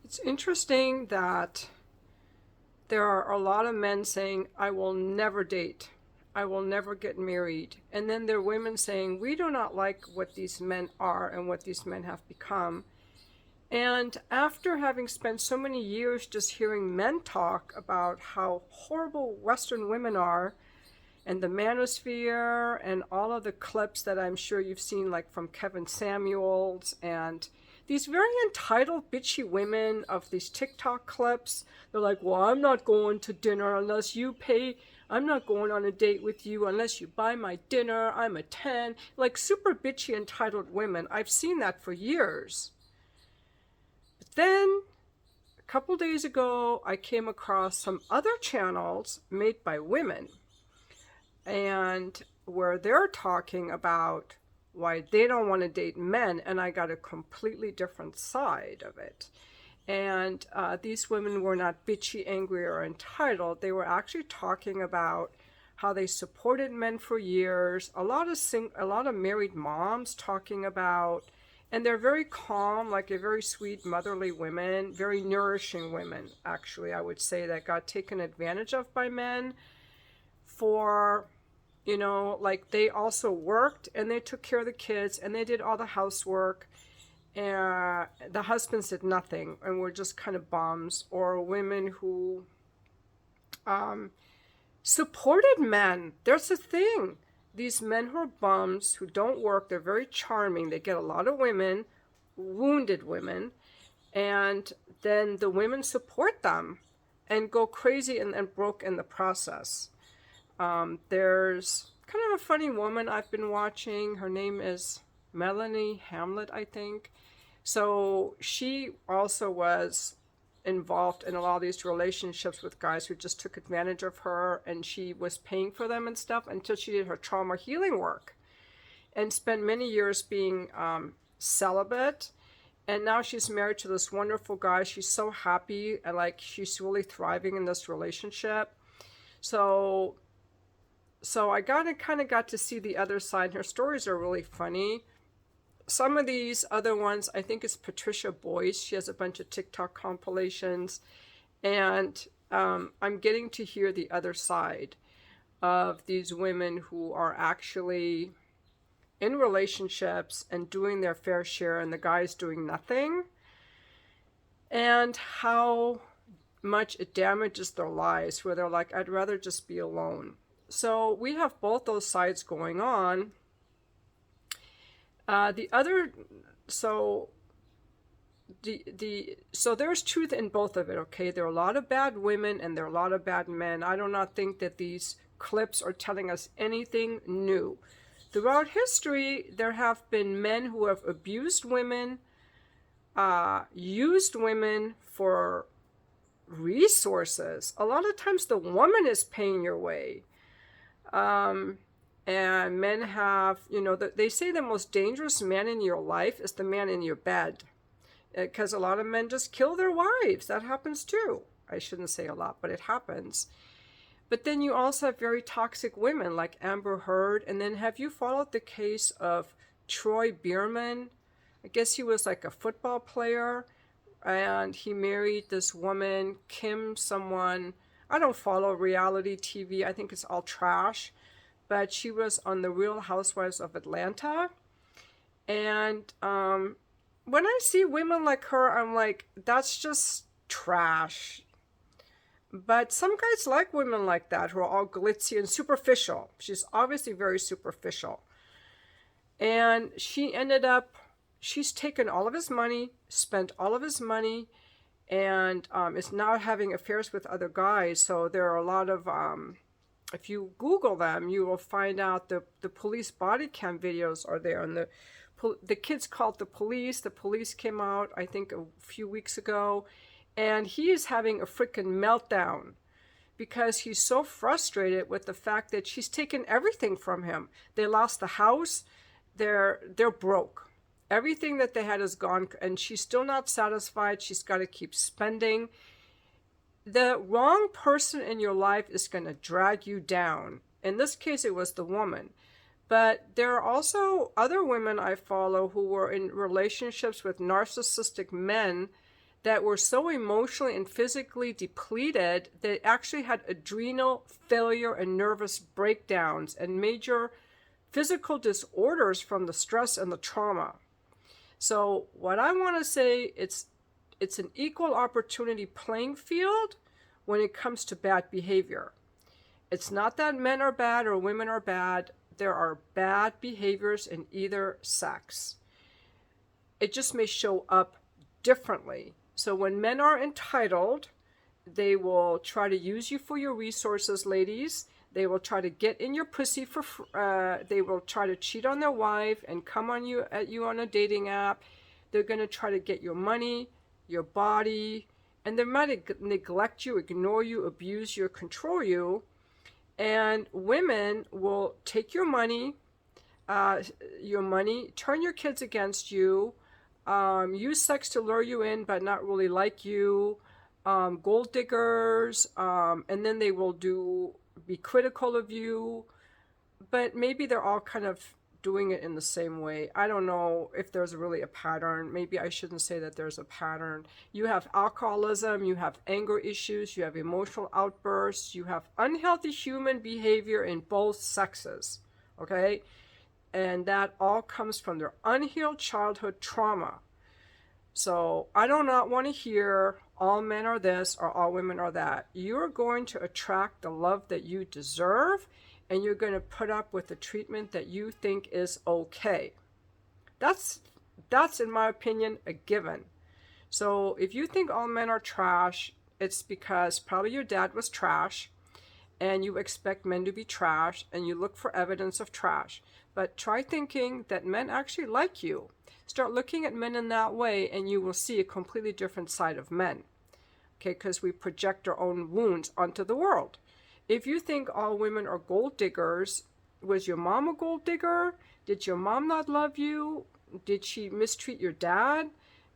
It's interesting that there are a lot of men saying, I will never date. I will never get married. And then there are women saying, we do not like what these men are and what these men have become. And after having spent so many years just hearing men talk about how horrible Western women are, and the manosphere, and all of the clips that I'm sure you've seen, like from Kevin Samuels, and these very entitled, bitchy women of these TikTok clips. They're like, well, I'm not going to dinner unless you pay. I'm not going on a date with you unless you buy my dinner. I'm a 10. Like super bitchy, entitled women. I've seen that for years. But then a couple days ago, I came across some other channels made by women, and where they're talking about why they don't want to date men, and I got a completely different side of it. And these women were not bitchy, angry, or entitled. They were actually talking about how they supported men for years. A lot of married moms talking about, and they're very calm, like a very sweet, motherly women, very nourishing women, actually, I would say, that got taken advantage of by men for, like they also worked and they took care of the kids and they did all the housework, and the husbands did nothing and were just kind of bums. Or women who supported men. There's a thing. These men who are bums, who don't work, they're very charming. They get a lot of women, wounded women, and then the women support them and go crazy and broke in the process. There's kind of a funny woman I've been watching. Her name is Melanie Hamlet, I think. So she also was involved in a lot of these relationships with guys who just took advantage of her, and she was paying for them and stuff until she did her trauma healing work and spent many years being celibate. And now she's married to this wonderful guy. She's so happy, and like she's really thriving in this relationship. So I kind of got to see the other side. Her stories are really funny. Some of these other ones, I think it's Patricia Boyce. She has a bunch of TikTok compilations. And I'm getting to hear the other side of these women who are actually in relationships and doing their fair share, and the guy's doing nothing. And how much it damages their lives, where they're like, I'd rather just be alone. So we have both those sides going on. So there's truth in both of it, okay? There are a lot of bad women and there are a lot of bad men. I do not think that these clips are telling us anything new. Throughout history, there have been men who have abused women, used women for resources. A lot of times the woman is paying your way. And men have, they say the most dangerous man in your life is the man in your bed. Because a lot of men just kill their wives. That happens too. I shouldn't say a lot, but it happens. But then you also have very toxic women like Amber Heard. And then have you followed the case of Troy Bierman? I guess he was like a football player. And he married this woman, Kim someone. I don't follow reality TV. I think it's all trash. But she was on The Real Housewives of Atlanta. And when I see women like her, I'm like, that's just trash. But some guys like women like that who are all glitzy and superficial. She's obviously very superficial. And she's taken all of his money, spent all of his money, and is now having affairs with other guys. So there are a lot of, if you Google them, you will find out the police body cam videos are there. And the kids called the police. The police came out, I think, a few weeks ago. And he is having a freaking meltdown because he's so frustrated with the fact that she's taken everything from him. They lost the house. They're broke. Everything that they had is gone, and she's still not satisfied. She's got to keep spending. The wrong person in your life is going to drag you down. In this case, it was the woman. But there are also other women I follow who were in relationships with narcissistic men that were so emotionally and physically depleted that actually had adrenal failure and nervous breakdowns and major physical disorders from the stress and the trauma. So what I want to say, it's an equal opportunity playing field when it comes to bad behavior. It's not that men are bad or women are bad. There are bad behaviors in either sex. It just may show up differently. So when men are entitled, they will try to use you for your resources, ladies. They will try to get in your pussy they will try to cheat on their wife and come at you on a dating app. They're going to try to get your money, your body, and they might neglect you, ignore you, abuse you, control you. And women will take your money, turn your kids against you, use sex to lure you in but not really like you, gold diggers, and then they will be critical of you, but maybe they're all kind of doing it in the same way. I don't know if there's really a pattern. Maybe I shouldn't say that there's a pattern. You have alcoholism, you have anger issues, you have emotional outbursts, you have unhealthy human behavior in both sexes, okay? And that all comes from their unhealed childhood trauma. So I do not want to hear all men are this or all women are that. You're going to attract the love that you deserve, and you're going to put up with the treatment that you think is okay. That's in my opinion, a given. So if you think all men are trash, it's because probably your dad was trash, and you expect men to be trash, and you look for evidence of trash. But try thinking that men actually like you. Start looking at men in that way, and you will see a completely different side of men. Okay, because we project our own wounds onto the world. If you think all women are gold diggers, was your mom a gold digger? Did your mom not love you? Did she mistreat your dad?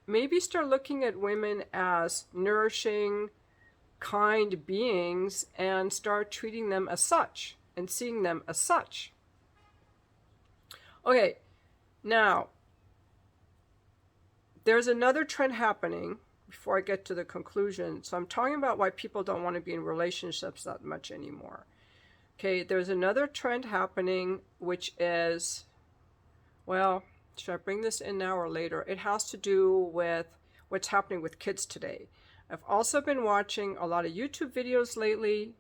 Maybe start looking at women as nourishing, kind beings and start treating them as such and seeing them as such. Okay, now, there's another trend happening before I get to the conclusion. So I'm talking about why people don't want to be in relationships that much anymore. Okay, there's another trend happening, which is, well, should I bring this in now or later? It has to do with what's happening with kids today. I've also been watching a lot of YouTube videos lately,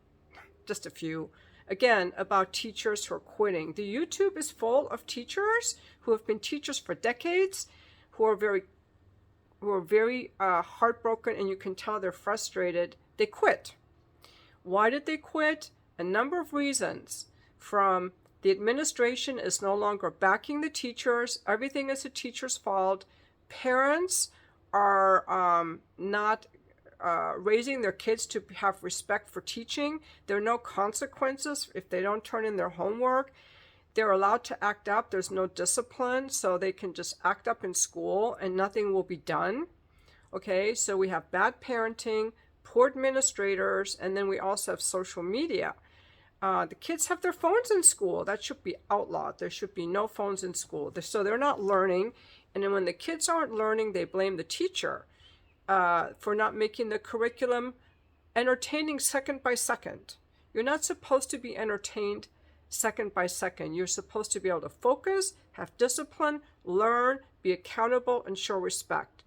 just a few, again, about teachers who are quitting. The YouTube is full of teachers who have been teachers for decades, who are very heartbroken, and you can tell they're frustrated. They quit. Why did they quit? A number of reasons. From the administration is no longer backing the teachers. Everything is the teacher's fault. Parents are not raising their kids to have respect for teaching. There are no consequences if they don't turn in their homework. They're allowed to act up. There's no discipline, so they can just act up in school and nothing will be done. Okay, so we have bad parenting, poor administrators, and then we also have social media. The kids have their phones in school. That should be outlawed. There should be no phones in school. So they're not learning. And then when the kids aren't learning, they blame the teacher for not making the curriculum entertaining second by second. You're not supposed to be entertained second by second. You're supposed to be able to focus, have discipline, learn, be accountable, and show respect.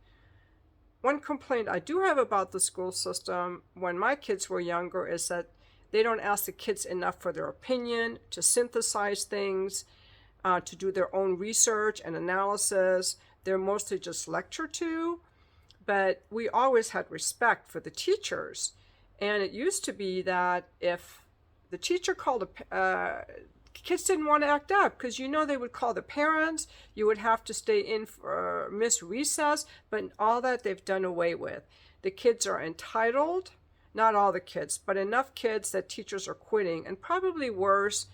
One complaint I do have about the school system when my kids were younger is that they don't ask the kids enough for their opinion, to synthesize things, to do their own research and analysis. They're mostly just lectured to. But we always had respect for the teachers. And it used to be that if the teacher called kids didn't want to act up because they would call the parents. You would have to stay in for miss recess, but all that they've done away with. The kids are entitled, not all the kids, but enough kids that teachers are quitting, and probably worse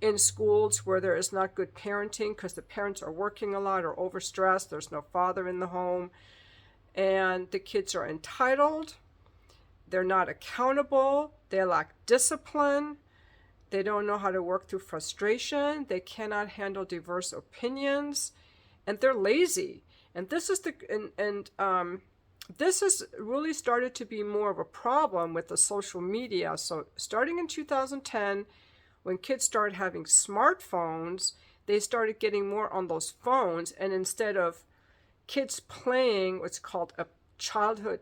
in schools where there is not good parenting because the parents are working a lot or overstressed. There's no father in the home, and the kids are entitled. They're not accountable. They lack discipline. They don't know how to work through frustration. They cannot handle diverse opinions, and they're lazy. And this is this has really started to be more of a problem with the social media. So starting in 2010, when kids started having smartphones, they started getting more on those phones, and instead of kids playing what's called a childhood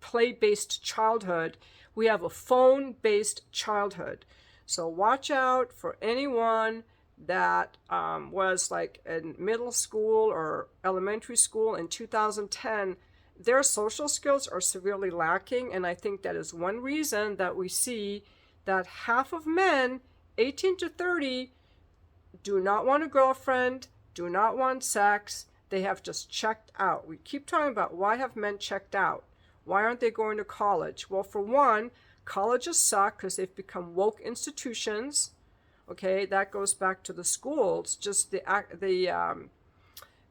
play-based childhood, we have a phone-based childhood. So watch out for anyone that was like in middle school or elementary school in 2010. Their social skills are severely lacking, and I think that is one reason that we see that half of men 18 to 30 do not want a girlfriend, do not want sex. They have just checked out. We keep talking about, why have men checked out? Why aren't they going to college? Well, for one, colleges suck because they've become woke institutions. Okay, that goes back to the schools, just the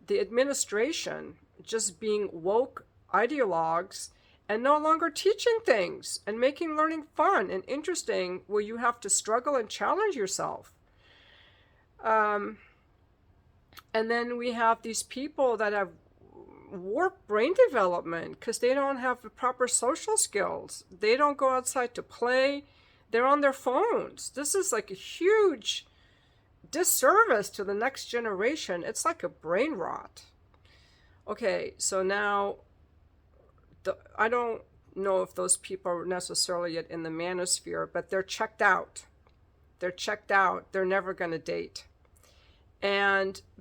administration just being woke ideologues and no longer teaching things and making learning fun and interesting, where you have to struggle and challenge yourself. And then we have these people that have warped brain development because they don't have the proper social skills. They don't go outside to play. They're on their phones. This is like a huge disservice to the next generation. It's like a brain rot. Okay, so now I don't know if those people are necessarily yet in the manosphere, but they're checked out. They're checked out. They're never going to date.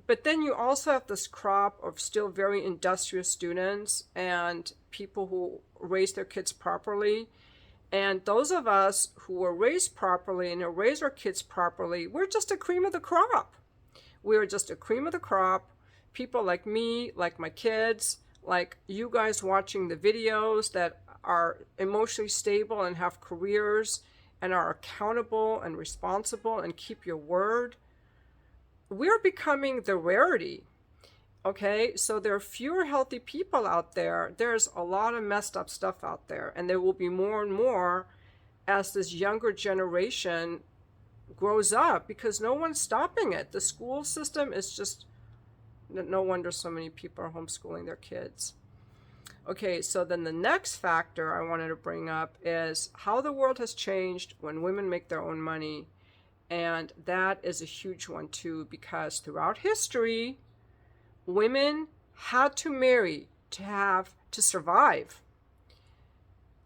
But then you also have this crop of still very industrious students and people who raise their kids properly. And those of us who were raised properly and who raise our kids properly, we're just a cream of the crop. We are just a cream of the crop. People like me, like my kids, like you guys watching the videos that are emotionally stable and have careers and are accountable and responsible and keep your word. We're becoming the rarity. Okay, so there are fewer healthy people out there. There's a lot of messed up stuff out there, and there will be more and more as this younger generation grows up, because no one's stopping it. The school system is just, no wonder so many people are homeschooling their kids. Okay, so then the next factor I wanted to bring up is how the world has changed when women make their own money. And that is a huge one too, because throughout history, women had to marry to survive.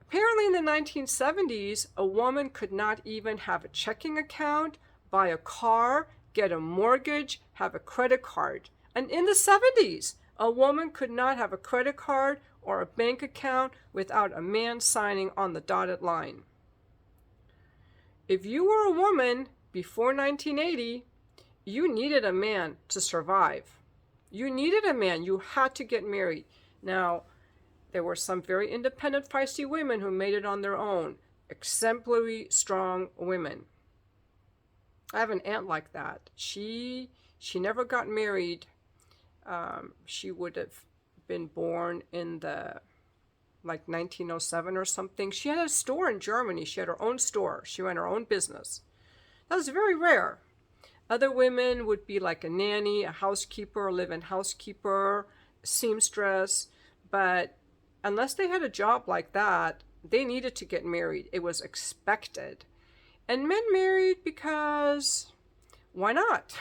Apparently in the 1970s, a woman could not even have a checking account, buy a car, get a mortgage, have a credit card. And in the 70s, a woman could not have a credit card or a bank account without a man signing on the dotted line. If you were a woman before 1980, you needed a man to survive. You needed a man. You had to get married. Now, there were some very independent, feisty women who made it on their own. Exemplary, strong women. I have an aunt like that. She never got married. She would have been born in the 1907 or something. She had a store in Germany. She had her own store. She ran her own business. That was very rare. Other women would be like a nanny, a housekeeper, a live-in housekeeper, seamstress, but unless they had a job like that, they needed to get married. It was expected. And men married because, why not?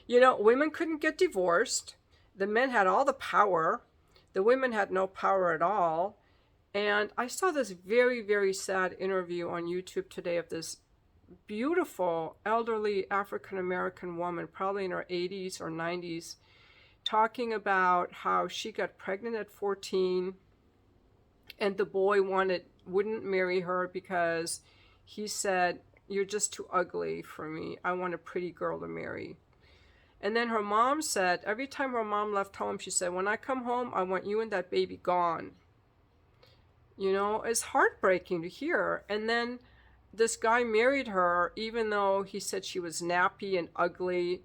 Women couldn't get divorced. The men had all the power. The women had no power at all. And I saw this very, very sad interview on YouTube today of this beautiful elderly African-American woman, probably in her 80s or 90s, talking about how she got pregnant at 14 and the boy wouldn't marry her because he said, "You're just too ugly for me. I want a pretty girl to marry." And then her mom said, every time her mom left home, she said, "When I come home, I want you and that baby gone." It's heartbreaking to hear. And then this guy married her, even though he said she was nappy and ugly.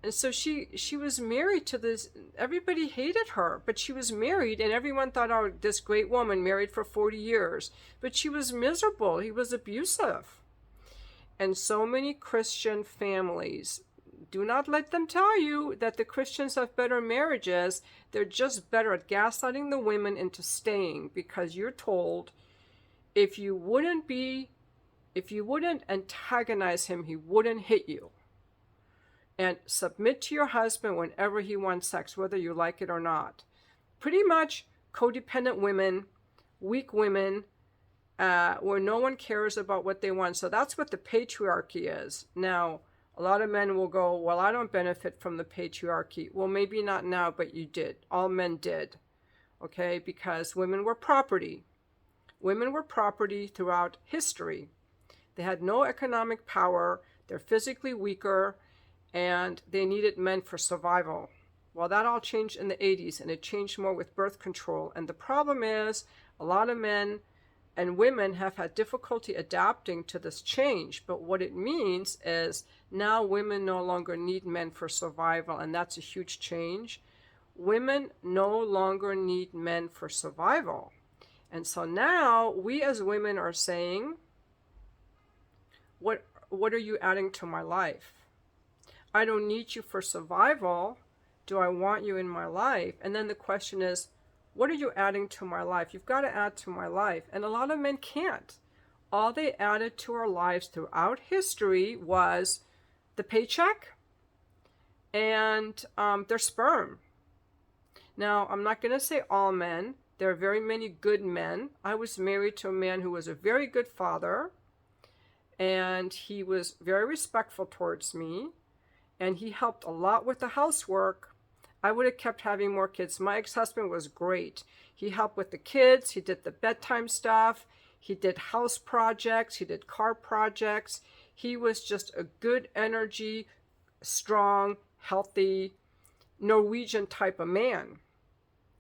And so she was married to this, everybody hated her, but she was married and everyone thought, oh, this great woman married for 40 years. But she was miserable. He was abusive. And so many Christian families, do not let them tell you that the Christians have better marriages. They're just better at gaslighting the women into staying, because you're told if you wouldn't antagonize him, he wouldn't hit you. And submit to your husband whenever he wants sex, whether you like it or not. Pretty much codependent women, weak women, where no one cares about what they want. So that's what the patriarchy is. Now, a lot of men will go, well, I don't benefit from the patriarchy. Well, maybe not now, but you did. All men did. Okay? Because women were property. Women were property throughout history. They had no economic power. They're physically weaker. And they needed men for survival. Well, that all changed in the 80s, and it changed more with birth control. And the problem is, a lot of men and women have had difficulty adapting to this change. But what it means is now women no longer need men for survival, and that's a huge change. Women no longer need men for survival. And so now we as women are saying, what are you adding to my life? I don't need you for survival. Do I want you in my life? And then the question is, what are you adding to my life? You've got to add to my life. And a lot of men can't. All they added to our lives throughout history was the paycheck and their sperm. Now, I'm not going to say all men. There are very many good men. I was married to a man who was a very good father, and he was very respectful towards me, and he helped a lot with the housework. I would have kept having more kids. My ex-husband was great. He helped with the kids. He did the bedtime stuff. He did house projects. He did car projects. He was just a good energy, strong, healthy, Norwegian type of man.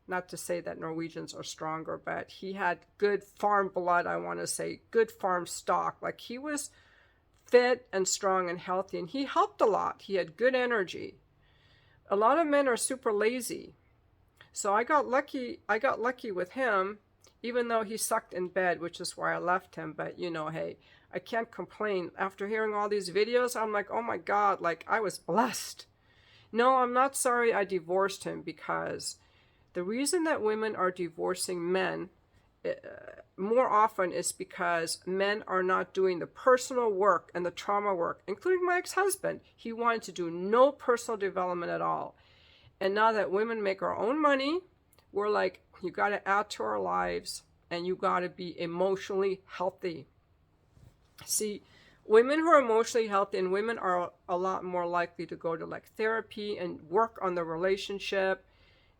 Not to say that Norwegians are stronger, but he had good farm blood, I want to say, good farm stock. Like, he was fit and strong and healthy, and he helped a lot. He had good energy. A lot of men are super lazy. So I got lucky with him, even though he sucked in bed, which is why I left him. But, you know, hey, I can't complain. After hearing all these videos, I'm like, oh my God, like, I was blessed. No, I'm not sorry I divorced him, because the reason that women are divorcing men more often is because men are not doing the personal work and the trauma work, including my ex-husband. He wanted to do no personal development at all. And now that women make our own money, we're like, you got to add to our lives, and you got to be emotionally healthy. See, women who are emotionally healthy, and women are a lot more likely to go to like therapy and work on the relationship,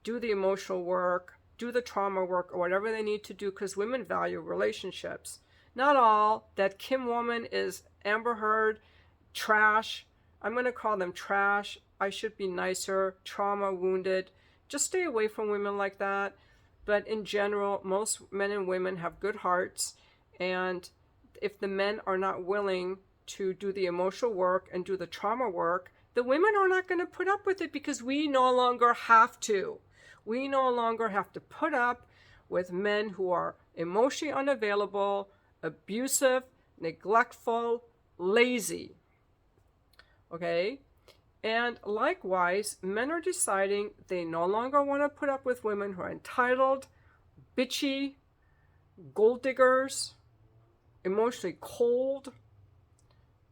do the emotional work, do the trauma work, or whatever they need to do, because women value relationships. Not all. That Kim woman is Amber Heard, trash. I'm going to call them trash. I should be nicer, trauma wounded. Just stay away from women like that. But in general, most men and women have good hearts. And if the men are not willing to do the emotional work and do the trauma work, the women are not going to put up with it, because we no longer have to. We no longer have to put up with men who are emotionally unavailable, abusive, neglectful, lazy. Okay? And likewise, men are deciding they no longer want to put up with women who are entitled, bitchy, gold diggers, emotionally cold,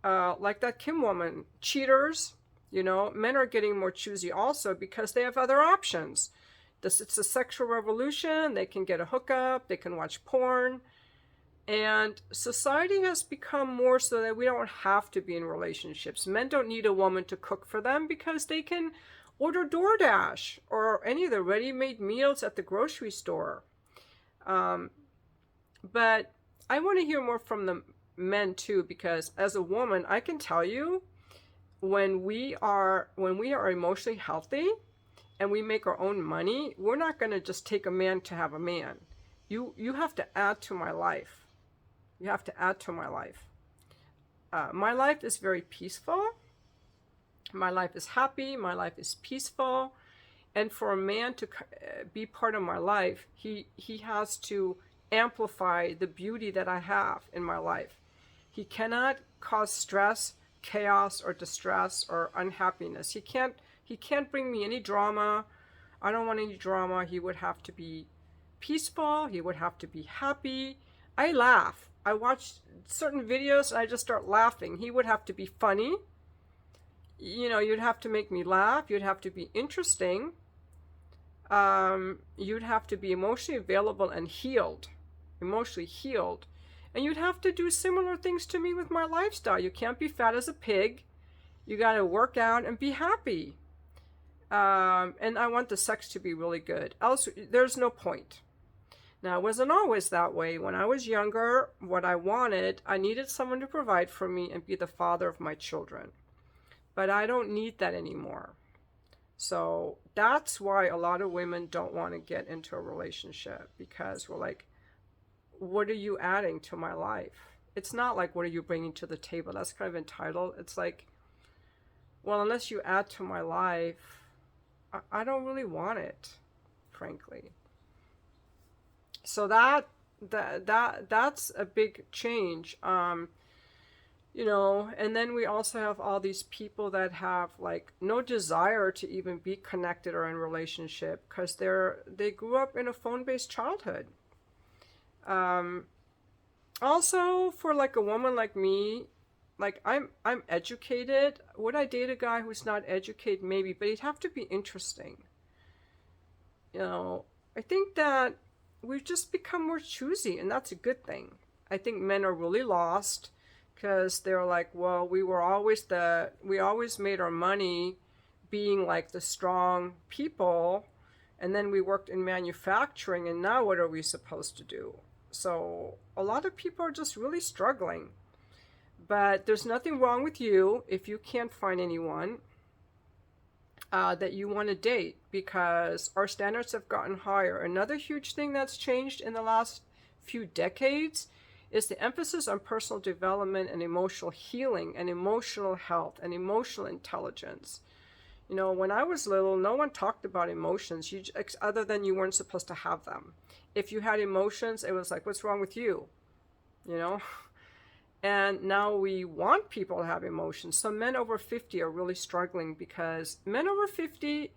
like that Kim woman, cheaters. You know, men are getting more choosy also, because they have other options. It's a sexual revolution. They can get a hookup. They can watch porn. And society has become more so that we don't have to be in relationships. Men don't need a woman to cook for them, because they can order DoorDash or any of the ready-made meals at the grocery store. But I want to hear more from the men too, because as a woman, I can tell you, when we are emotionally healthy and we make our own money, we're not going to just take a man to have a man. You have to add to my life. You have to add to my life. My life is very peaceful. My life is happy. My life is peaceful. And for a man to be part of my life, he has to amplify the beauty that I have in my life. He cannot cause stress chaos or distress or unhappiness. He can't bring me any drama. I don't want any drama. He would have to be peaceful. He would have to be happy. I laugh. I watch certain videos and I just start laughing. He would have to be funny. You know, you'd have to make me laugh. You'd have to be interesting. You'd have to be emotionally available and healed, emotionally healed. And you'd have to do similar things to me with my lifestyle. You can't be fat as a pig. You got to work out and be happy. And I want the sex to be really good. Else, there's no point. Now, it wasn't always that way. When I was younger, what I wanted, I needed someone to provide for me and be the father of my children. But I don't need that anymore. So that's why a lot of women don't want to get into a relationship, because we're like, what are you adding to my life? It's not like, what are you bringing to the table? That's kind of entitled. It's like, well, unless you add to my life, I don't really want it, frankly. So that's a big change. You know, and then we also have all these people that have like no desire to even be connected or in relationship because they grew up in a phone-based childhood. Also, for like a woman like me, like I'm educated. Would I date a guy who's not educated? Maybe, but he'd have to be interesting. You know, I think that we've just become more choosy, and that's a good thing. I think men are really lost because they're like, well, we always made our money being like the strong people, and then we worked in manufacturing, and now what are we supposed to do? So a lot of people are just really struggling. But there's nothing wrong with you if you can't find anyone that you want to date, because our standards have gotten higher. Another huge thing that's changed in the last few decades is the emphasis on personal development and emotional healing and emotional health and emotional intelligence. You know, when I was little, no one talked about emotions, other than you weren't supposed to have them. If you had emotions, it was like, what's wrong with you? You know? And now we want people to have emotions. So men over 50 are really struggling, because men over 50,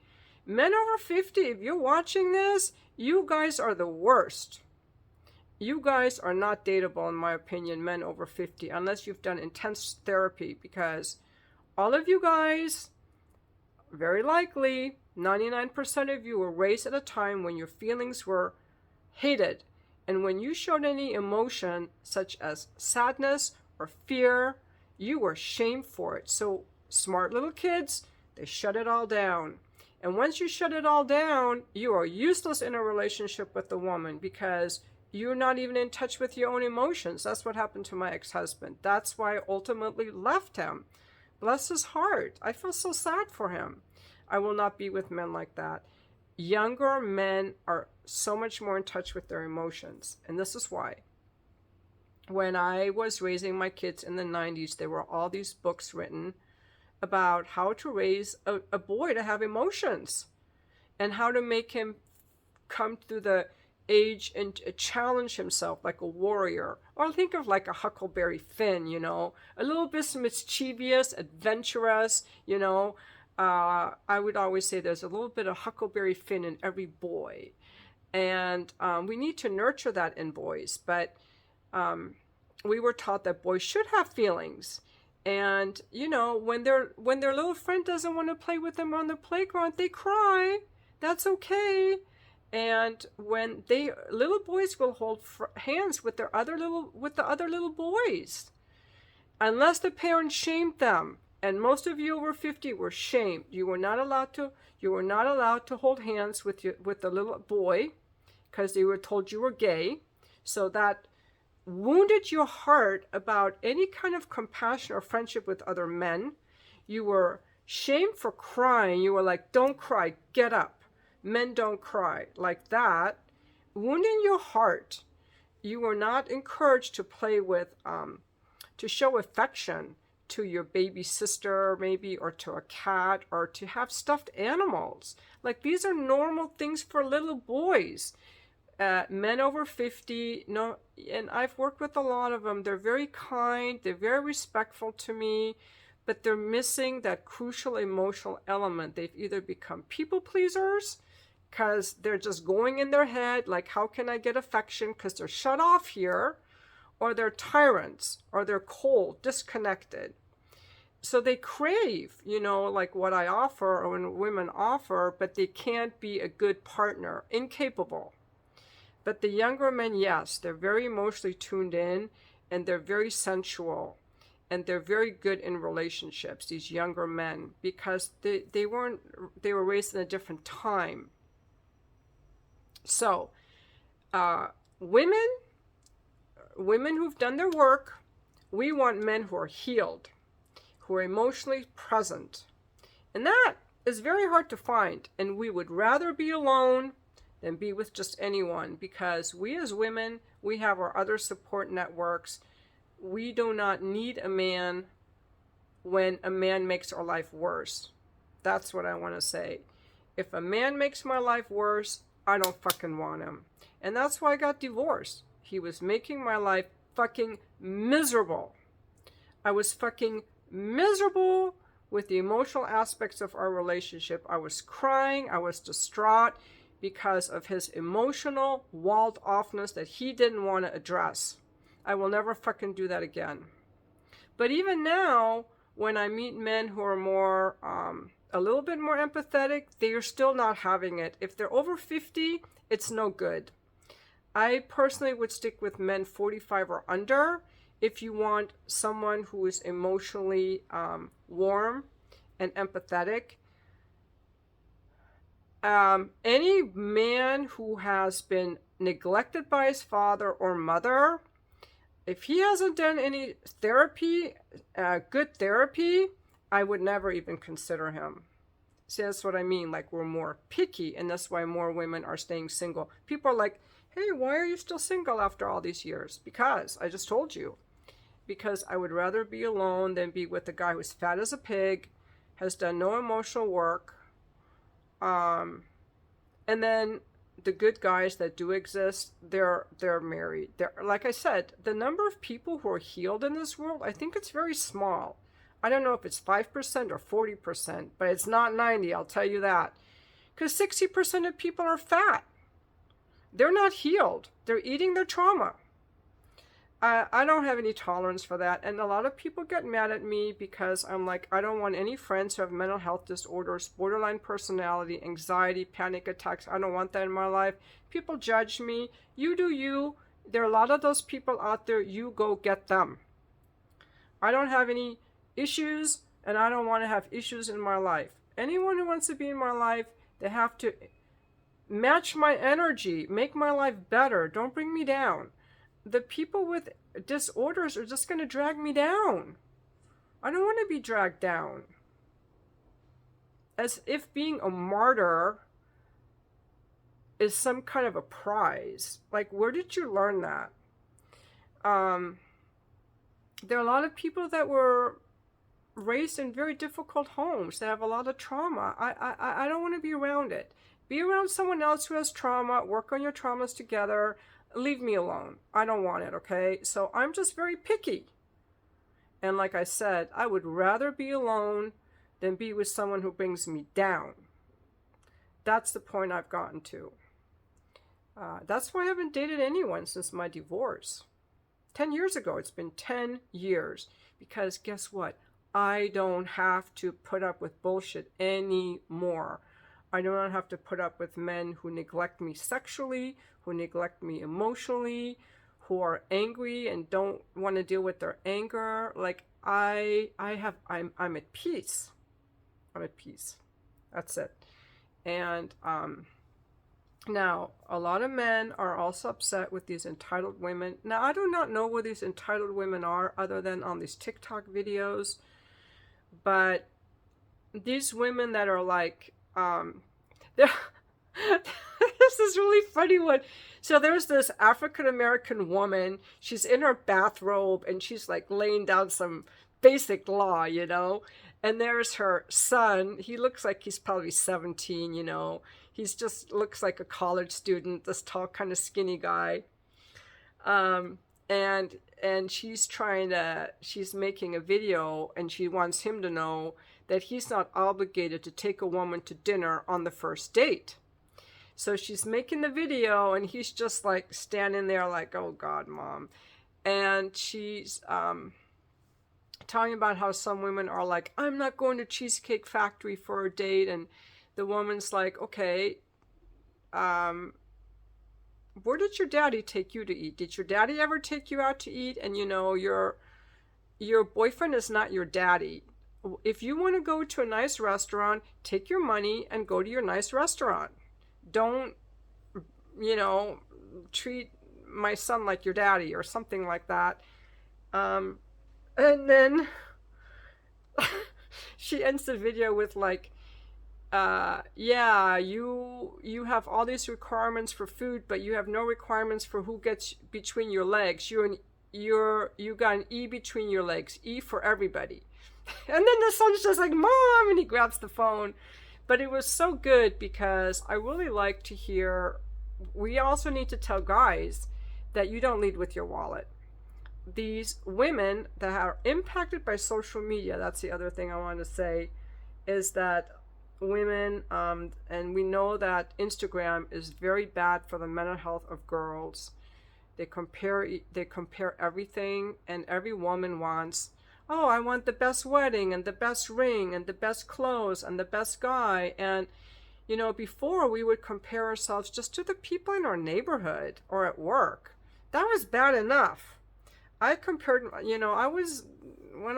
if you're watching this, you guys are the worst. You guys are not dateable, in my opinion, men over 50, unless you've done intense therapy, because all of you guys, very likely, 99% of you were raised at a time when your feelings were hated. And when you showed any emotion, such as sadness or fear, you were shamed for it. So smart little kids, they shut it all down. And once you shut it all down, you are useless in a relationship with a woman, because you're not even in touch with your own emotions. That's what happened to my ex-husband. That's why I ultimately left him. Bless his heart. I feel so sad for him. I will not be with men like that. Younger men are so much more in touch with their emotions. And this is why. When I was raising my kids in the 90s, there were all these books written about how to raise a boy to have emotions and how to make him come through the age and challenge himself like a warrior. Or think of like a Huckleberry Finn, you know, a little bit mischievous, adventurous, you know. I would always say there's a little bit of Huckleberry Finn in every boy. And we need to nurture that in boys. But we were taught that boys should have feelings. And, you know, when their little friend doesn't want to play with them on the playground, they cry. That's okay. And when little boys will hold hands with the other little boys, unless the parents shamed them. And most of you over 50 were shamed. You were not allowed to hold hands with the little boy, because they were told you were gay. So that wounded your heart about any kind of compassion or friendship with other men. You were shamed for crying. You were like, don't cry, get up. Men don't cry. Like that, wounding your heart. You were not encouraged to play with, to show affection to your baby sister maybe, or to a cat, or to have stuffed animals. Like, these are normal things for little boys. Men over 50, no, and I've worked with a lot of them. They're very kind. They're very respectful to me. but they're missing that crucial emotional element. They've either become people pleasers because they're just going in their head, like, how can I get affection, because they're shut off here, or they're tyrants, or they're cold, disconnected. So they crave, like what I offer or when women offer, but they can't be a good partner, incapable. But the younger men, yes, they're very emotionally tuned in, and they're very sensual, and they're very good in relationships, these younger men, because they were raised in a different time. So women who've done their work, we want men who are healed, who are emotionally present. And that is very hard to find. And we would rather be alone than be with just anyone, because we as women, we have our other support networks. We do not need a man when a man makes our life worse. That's what I want to say. If a man makes my life worse, I don't fucking want him. And that's why I got divorced. He was making my life fucking miserable. I was fucking miserable with the emotional aspects of our relationship. I was crying. I was distraught because of his emotional walled offness that he didn't want to address. I will never fucking do that again. But even now, when I meet men who are more, a little bit more empathetic, they are still not having it. If they're over 50, it's no good. I personally would stick with men 45 or under if you want someone who is emotionally warm and empathetic. Any man who has been neglected by his father or mother, if he hasn't done any therapy, good therapy, I would never even consider him. See, that's what I mean. Like, we're more picky, and that's why more women are staying single. People are like, hey, why are you still single after all these years? Because, I just told you. Because I would rather be alone than be with a guy who's fat as a pig, has done no emotional work, and then the good guys that do exist, they're married. Like I said, the number of people who are healed in this world, I think it's very small. I don't know if it's 5% or 40%, but it's not 90, I'll tell you that. Because 60% of people are fat. They're not healed. They're eating their trauma. I don't have any tolerance for that. And a lot of people get mad at me because I'm like, I don't want any friends who have mental health disorders, borderline personality, anxiety, panic attacks. I don't want that in my life. People judge me. You do you. There are a lot of those people out there. You go get them. I don't have any issues, and I don't want to have issues in my life. Anyone who wants to be in my life, they have to match my energy, make my life better. Don't bring me down. The people with disorders are just going to drag me down. I don't want to be dragged down. As if being a martyr is some kind of a prize. Like, where did you learn that? There are a lot of people that were raised in very difficult homes that have a lot of trauma. I don't want to be around it. Be around someone else who has trauma. Work on your traumas together. Leave me alone. I don't want it, okay? So I'm just very picky. And like I said, I would rather be alone than be with someone who brings me down. That's the point I've gotten to. That's why I haven't dated anyone since my divorce. 10 years ago. It's been 10 years. Because guess what? I don't have to put up with bullshit anymore. I do not have to put up with men who neglect me sexually, who neglect me emotionally, who are angry and don't want to deal with their anger. Like, I'm at peace. I'm at peace. That's it. And now, a lot of men are also upset with these entitled women. Now, I do not know where these entitled women are other than on these TikTok videos. But these women that are like, this is really funny one. So there's this African-American woman. She's in her bathrobe and she's like laying down some basic law, you know. And there's her son. He looks like he's probably 17, you know. He's just looks like a college student, this tall, kind of skinny guy. and she's making a video, and she wants him to know that he's not obligated to take a woman to dinner on the first date. So she's making the video, and he's just like standing there like, oh God, Mom. And she's talking about how some women are like, I'm not going to Cheesecake Factory for a date. And the woman's like, okay, where did your daddy take you to eat? Did your daddy ever take you out to eat? And your boyfriend is not your daddy. If you want to go to a nice restaurant, take your money and go to your nice restaurant. Don't, treat my son like your daddy or something like that. And then she ends the video with like, yeah, you have all these requirements for food, but you have no requirements for who gets between your legs. You got an E between your legs, E for everybody. And then the son's just like, Mom, and he grabs the phone. But it was so good because I really like to hear, we also need to tell guys that you don't lead with your wallet. These women that are impacted by social media, that's the other thing I want to say, is that women, and we know that Instagram is very bad for the mental health of girls. They compare everything, and every woman wants, oh, I want the best wedding and the best ring and the best clothes and the best guy. And before we would compare ourselves just to the people in our neighborhood or at work. That was bad enough. I compared, when I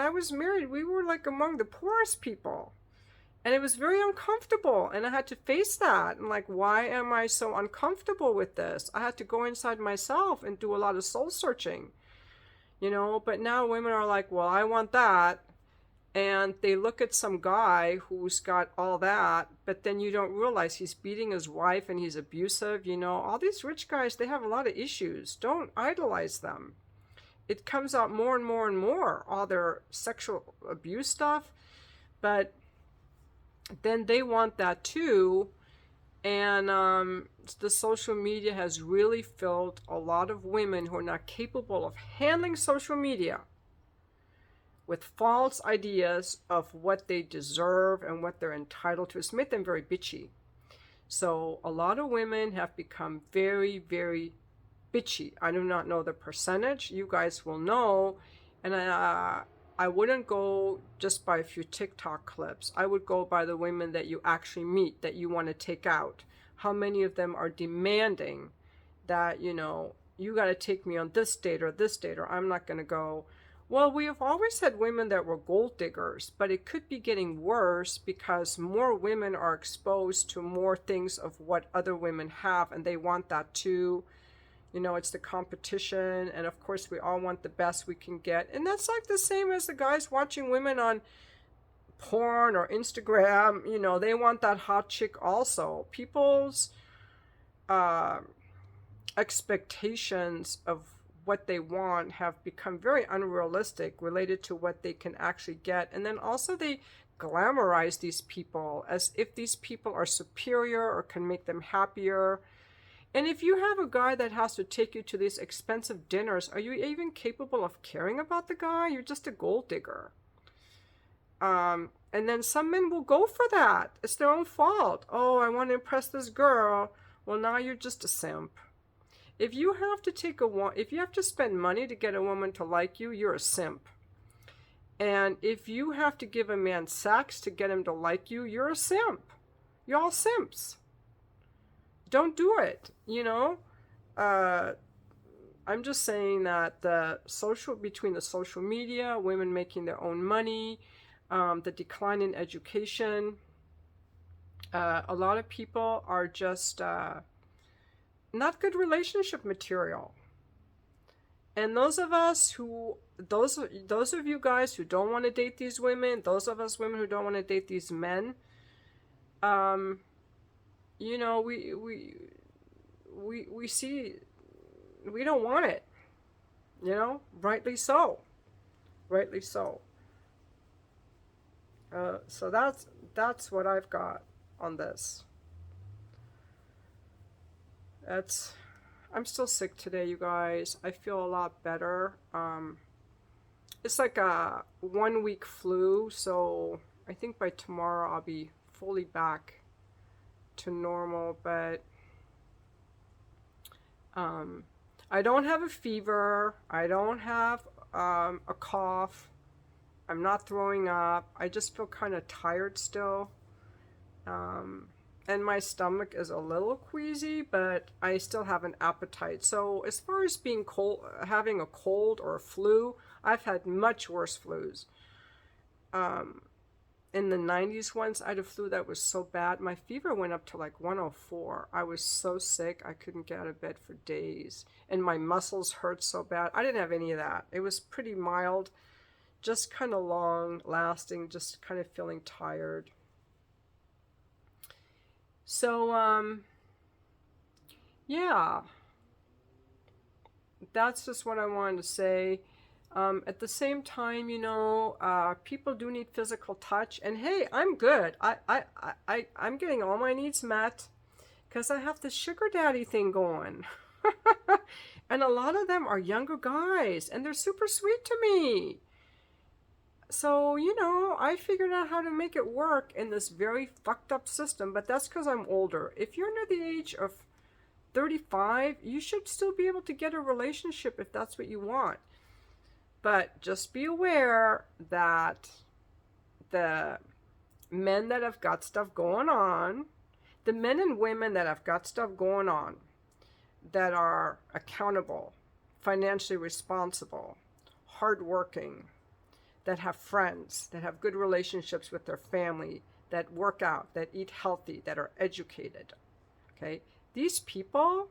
was married, we were like among the poorest people. And it was very uncomfortable, and I had to face that. And like, why am I so uncomfortable with this? I had to go inside myself and do a lot of soul searching, but now women are like, well, I want that. And they look at some guy who's got all that, but then you don't realize he's beating his wife and he's abusive. All these rich guys, they have a lot of issues. Don't idolize them. It comes out more and more and more, all their sexual abuse stuff. But then they want that too. And the social media has really filled a lot of women who are not capable of handling social media with false ideas of what they deserve and what they're entitled to. It's made them very bitchy. So a lot of women have become very, very bitchy. I do not know the percentage. You guys will know. And I wouldn't go just by a few TikTok clips. I would go by the women that you actually meet, that you want to take out. How many of them are demanding that, you got to take me on this date, or I'm not going to go. Well, we have always had women that were gold diggers, but it could be getting worse because more women are exposed to more things of what other women have, and they want that too. It's the competition, and of course we all want the best we can get. And that's like the same as the guys watching women on porn or Instagram. They want that hot chick also. People's expectations of what they want have become very unrealistic related to what they can actually get. And then also they glamorize these people as if these people are superior or can make them happier. And if you have a guy that has to take you to these expensive dinners, are you even capable of caring about the guy? You're just a gold digger. And then some men will go for that. It's their own fault. Oh, I want to impress this girl. Well, now you're just a simp. If you have to spend money to get a woman to like you, you're a simp. And if you have to give a man sex to get him to like you, you're a simp. You're all simps. Don't do it, I'm just saying that between the social media, women making their own money, the decline in education, a lot of people are just not good relationship material. And those of you guys who don't want to date these women, those of us women who don't want to date these men, we see, we don't want it, rightly so. So that's what I've got on this. I'm still sick today, you guys. I feel a lot better. It's like a 1 week flu, so I think by tomorrow I'll be fully back to normal, but I don't have a fever. I don't have a cough. I'm not throwing up. I just feel kind of tired still. And my stomach is a little queasy, but I still have an appetite. So as far as being cold, having a cold or a flu, I've had much worse flus. In the 90s once, I had a flu that was so bad. My fever went up to like 104. I was so sick, I couldn't get out of bed for days. And my muscles hurt so bad. I didn't have any of that. It was pretty mild, just kind of long lasting, just kind of feeling tired. So, yeah, that's just what I wanted to say. At the same time, people do need physical touch. And hey, I'm good. I'm getting all my needs met because I have the sugar daddy thing going. And a lot of them are younger guys, and they're super sweet to me. So, I figured out how to make it work in this very fucked up system, but that's because I'm older. If you're under the age of 35, you should still be able to get a relationship if that's what you want. But just be aware that the men that have got stuff going on, the men and women that have got stuff going on, that are accountable, financially responsible, hardworking, that have friends, that have good relationships with their family, that work out, that eat healthy, that are educated, okay? These people,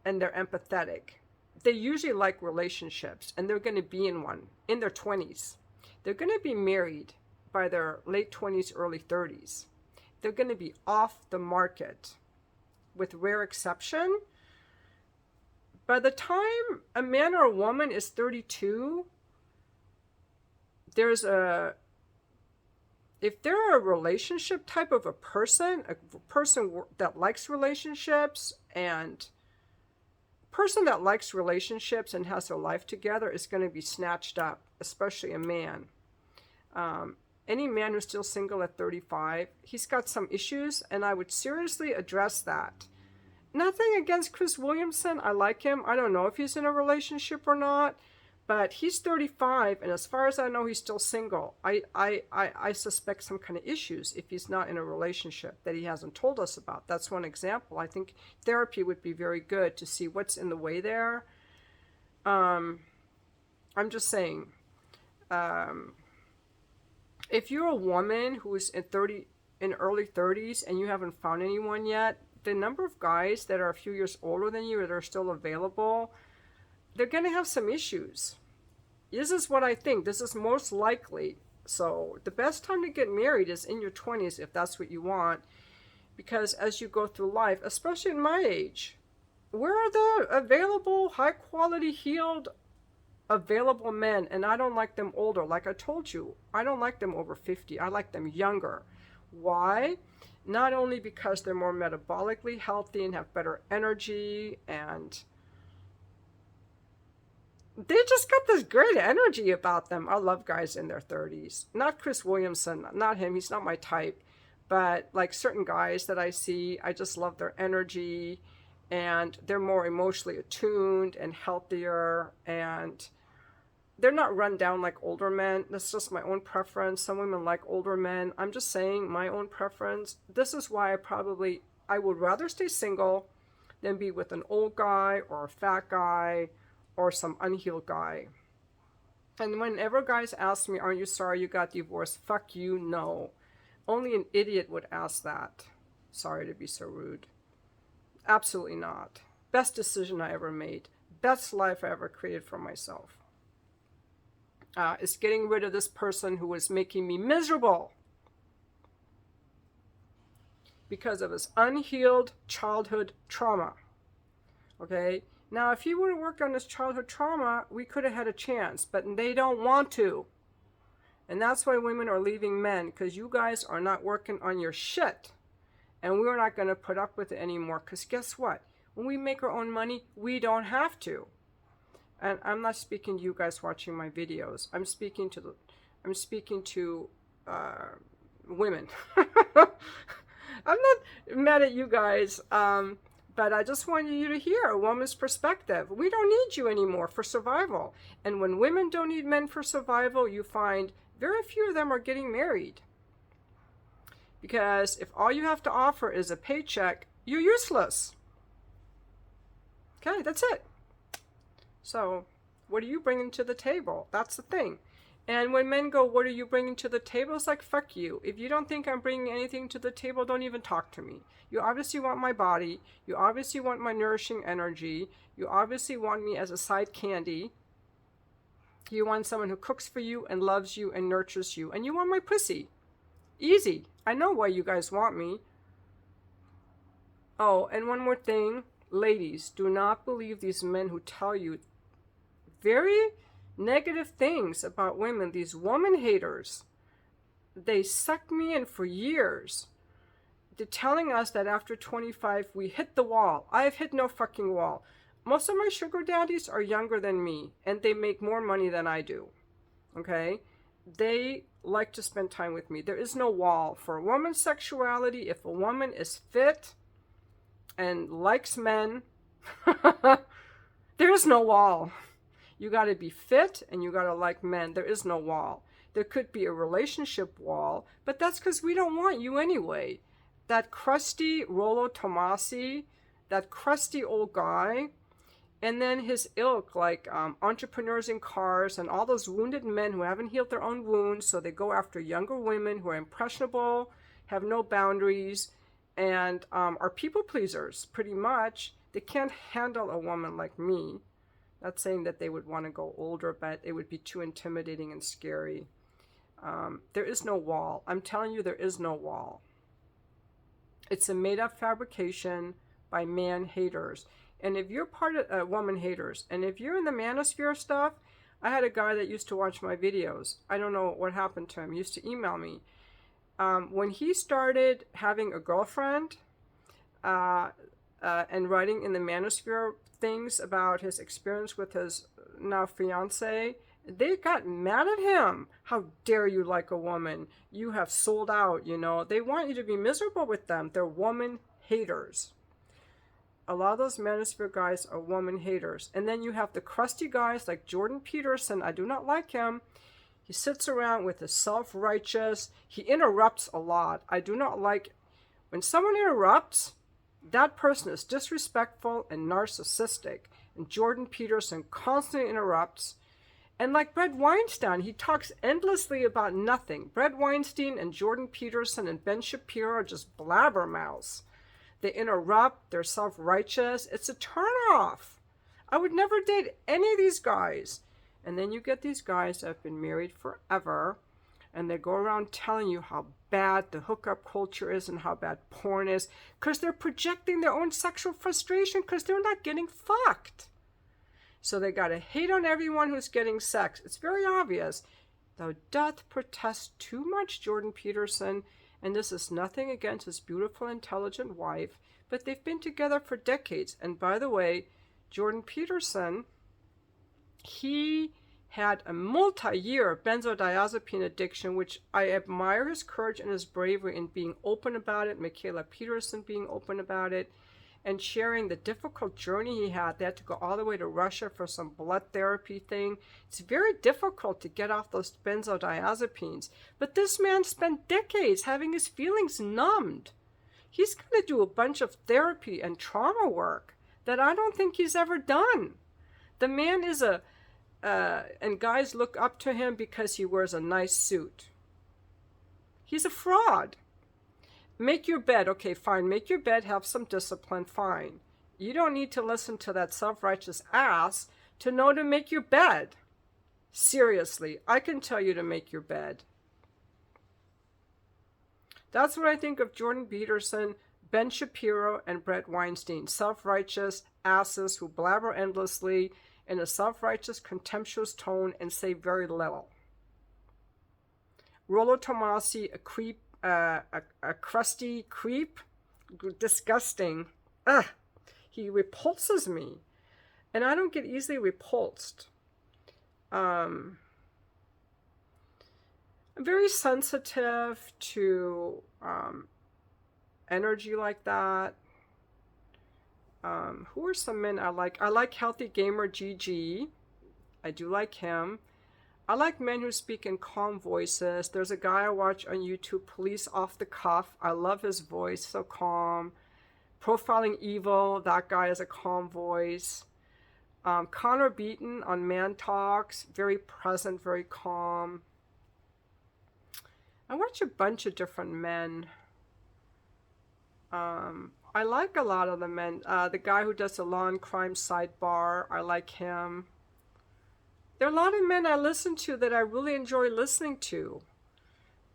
and they're empathetic, they usually like relationships, and they're going to be in one in their 20s. They're going to be married by their late 20s, early 30s. They're going to be off the market, with rare exception. By the time a man or a woman is 32, if they're a relationship type of a person that likes relationships, and person that likes relationships and has their life together is going to be snatched up, especially a man. Any man who's still single at 35, he's got some issues, and I would seriously address that. Nothing against Chris Williamson. I like him. I don't know if he's in a relationship or not, but he's 35, and as far as I know, he's still single. I suspect some kind of issues if he's not in a relationship that he hasn't told us about. That's one example. I think therapy would be very good to see what's in the way there. I'm just saying, if you're a woman who's in early 30s and you haven't found anyone yet, the number of guys that are a few years older than you that are still available, they're going to have some issues. This is what I think. This is most likely. So the best time to get married is in your 20s if that's what you want. Because as you go through life, especially at my age, where are the available, high quality, healed, available men? And I don't like them older. Like I told you, I don't like them over 50. I like them younger. Why? Not only because they're more metabolically healthy and have better energy, and they just got this great energy about them. I love guys in their 30s. Not Chris Williamson, not him, he's not my type. But like certain guys that I see, I just love their energy, and they're more emotionally attuned and healthier, and they're not run down like older men. That's just my own preference. Some women like older men. I'm just saying my own preference. This is why I would rather stay single than be with an old guy or a fat guy or some unhealed guy. And whenever guys ask me, aren't you sorry you got divorced? Fuck you, no. Only an idiot would ask that. Sorry to be so rude. Absolutely not. Best decision I ever made. Best life I ever created for myself. Is getting rid of this person who was making me miserable because of his unhealed childhood trauma. Okay? Now, if he would have worked on his childhood trauma, we could have had a chance, but they don't want to. And that's why women are leaving men, because you guys are not working on your shit. And we're not going to put up with it anymore, because guess what? When we make our own money, we don't have to. And I'm not speaking to you guys watching my videos. I'm speaking to women. I'm not mad at you guys, but I just want you to hear a woman's perspective. We don't need you anymore for survival. And when women don't need men for survival, you find very few of them are getting married. Because if all you have to offer is a paycheck, you're useless. Okay, that's it. So, what are you bringing to the table? That's the thing. And when men go, what are you bringing to the table? It's like, fuck you. If you don't think I'm bringing anything to the table, don't even talk to me. You obviously want my body. You obviously want my nourishing energy. You obviously want me as a side candy. You want someone who cooks for you and loves you and nurtures you. And you want my pussy. Easy. I know why you guys want me. Oh, and one more thing. Ladies, do not believe these men who tell you very negative things about women. These woman haters. They sucked me in for years. They're telling us that after 25 we hit the wall. I've hit no fucking wall. Most of my sugar daddies are younger than me, and they make more money than I do. Okay? They like to spend time with me. There is no wall. For a woman's sexuality, if a woman is fit and likes men, there is no wall. You got to be fit and you got to like men. There is no wall. There could be a relationship wall, but that's because we don't want you anyway. That crusty Rollo Tomasi, that crusty old guy, and then his ilk, like Entrepreneurs in Cars and all those wounded men who haven't healed their own wounds, so they go after younger women who are impressionable, have no boundaries, and are people pleasers, pretty much. They can't handle a woman like me. Not saying that they would want to go older, but it would be too intimidating and scary. There is no wall. I'm telling you, there is no wall. It's a made-up fabrication by man haters. And if you're part of woman haters, and if you're in the manosphere stuff, I had a guy that used to watch my videos. I don't know what happened to him. He used to email me. When he started having a girlfriend and writing in the manosphere things about his experience with his now fiance, they got mad at him. How dare you like a woman? You have sold out, you know. They want you to be miserable with them. They're woman haters. A lot of those manosphere guys are woman haters. And then you have the crusty guys like Jordan Peterson. I do not like him. He sits around with his self-righteous. He interrupts a lot. I do not like when someone interrupts. That person is disrespectful and narcissistic. And Jordan Peterson constantly interrupts. And like Brett Weinstein, he talks endlessly about nothing. Brett Weinstein and Jordan Peterson and Ben Shapiro are just blabbermouths. They interrupt. They're self-righteous. It's a turnoff. I would never date any of these guys. And then you get these guys that have been married forever, and they go around telling you how bad the hookup culture is and how bad porn is, because they're projecting their own sexual frustration because they're not getting fucked. So they got to hate on everyone who's getting sex. It's very obvious. Thou doth protest too much, Jordan Peterson, and this is nothing against his beautiful, intelligent wife, but they've been together for decades. And by the way, Jordan Peterson, he had a multi-year benzodiazepine addiction, which I admire his courage and his bravery in being open about it. Michaela Peterson being open about it and sharing the difficult journey he had. They had to go all the way to Russia for some blood therapy thing. It's very difficult to get off those benzodiazepines. But this man spent decades having his feelings numbed. He's going to do a bunch of therapy and trauma work that I don't think he's ever done. The man is and guys look up to him because he wears a nice suit. He's a fraud. Make your bed. Okay, fine. Make your bed. Have some discipline. Fine. You don't need to listen to that self-righteous ass to know to make your bed. Seriously, I can tell you to make your bed. That's what I think of Jordan Peterson, Ben Shapiro, and Brett Weinstein. Self-righteous asses who blabber endlessly in a self-righteous, contemptuous tone and say very little. Rollo Tomasi, a creep, a crusty creep, disgusting. He repulses me. And I don't get easily repulsed. I'm very sensitive to energy like that. Who are some men I like? I like Healthy Gamer GG. I do like him. I like men who speak in calm voices. There's a guy I watch on YouTube, Police Off the Cuff. I love his voice, so calm. Profiling Evil, that guy has a calm voice. Connor Beaton on Man Talks, very present, very calm. I watch a bunch of different men. I like a lot of the men. The guy who does the Law and Crime Sidebar, I like him. There are a lot of men I listen to that I really enjoy listening to.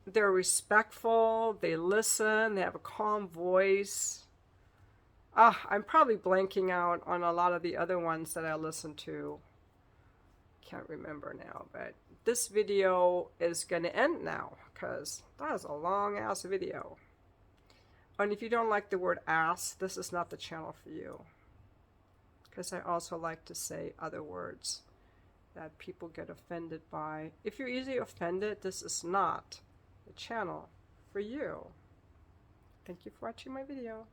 They're respectful, they listen, they have a calm voice. I'm probably blanking out on a lot of the other ones that I listen to. Can't remember now, but this video is going to end now because that is a long ass video. And if you don't like the word ass, this is not the channel for you. Because I also like to say other words that people get offended by. If you're easily offended, this is not the channel for you. Thank you for watching my video.